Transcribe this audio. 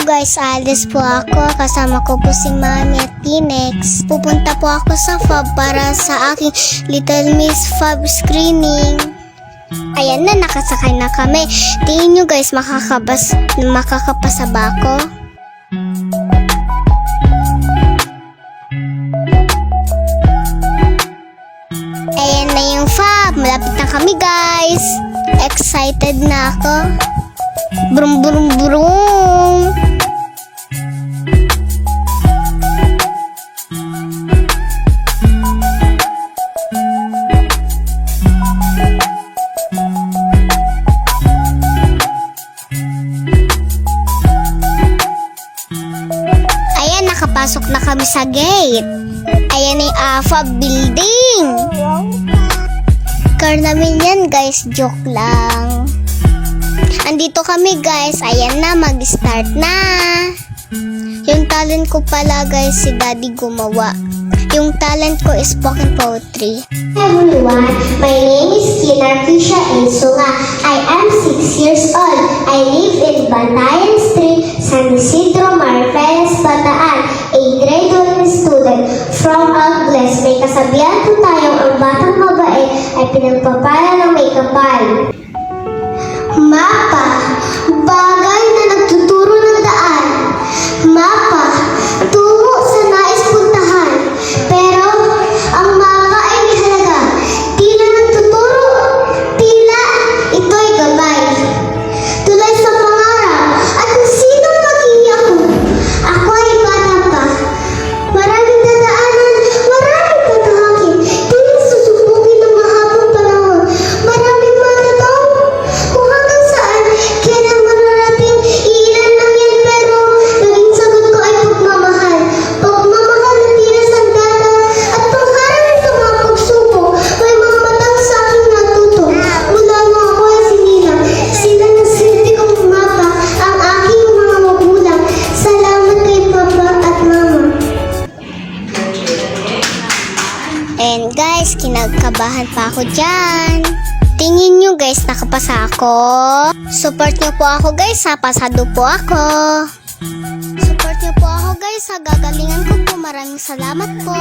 guys, alis po ako. Kasama ko po si Mami at Tinex. Pupunta po ako sa FAB para sa aking Little Miss FAB screening. Ayan na, nakasakay na kami. Tingin nyo guys, makakapasa ba ako? Ayan na yung FAB. Malapit na kami guys. Excited na ako. Brum brum brum. Ayan, nakapasok na kami sa gate. Ayan yung FAB building. Car namin yan guys, joke lang. Andito kami guys, ayan na, mag-start na. Yung talent ko pala guys, si Daddy gumawa. Yung talent ko is spoken poetry. Everyone, my name is Kinarkisha Insunga. I am 6 years old. I live in Bantayan Street, San Isidro, Marfenes, Bataan. A grade 1 student from Agles. May kasabihan po tayong ang batang mabait ay pinagpapala ng may kapal. Mapa, bagay na nagtuturo ng daan. Mapa, tungo sa nais puntahan. Pero, ang mapa ay may halaga. Tila nagtuturo, tila ito'y gabay. Tulad sa pangarap, at kung sino maging ako. Ako ay bata pa. Maraming dadaanan, maraming patahakin. Tila susubukin ng mahabang panahon. Maraming matataw. Kung hanggang saan, kailan mararating, ilan lang yan pero naging sagot ko ay pagmamahal. Pagmamahal na tila sandata at pangharap sa mga pagsubok. May mga matang sa aking natuto. Mula nung ako ay sinilang, sila na silbi kong mapa, ang aking mga magulang. Salamat kay Papa at Mama. And guys, kinagkabahan pa ako dyan. Tingin nyo guys, nakapasa ako. Support nyo po ako guys, ha? Pasado po ako. Support nyo po ako guys, ha? Gagalingan ko po. Maraming salamat po.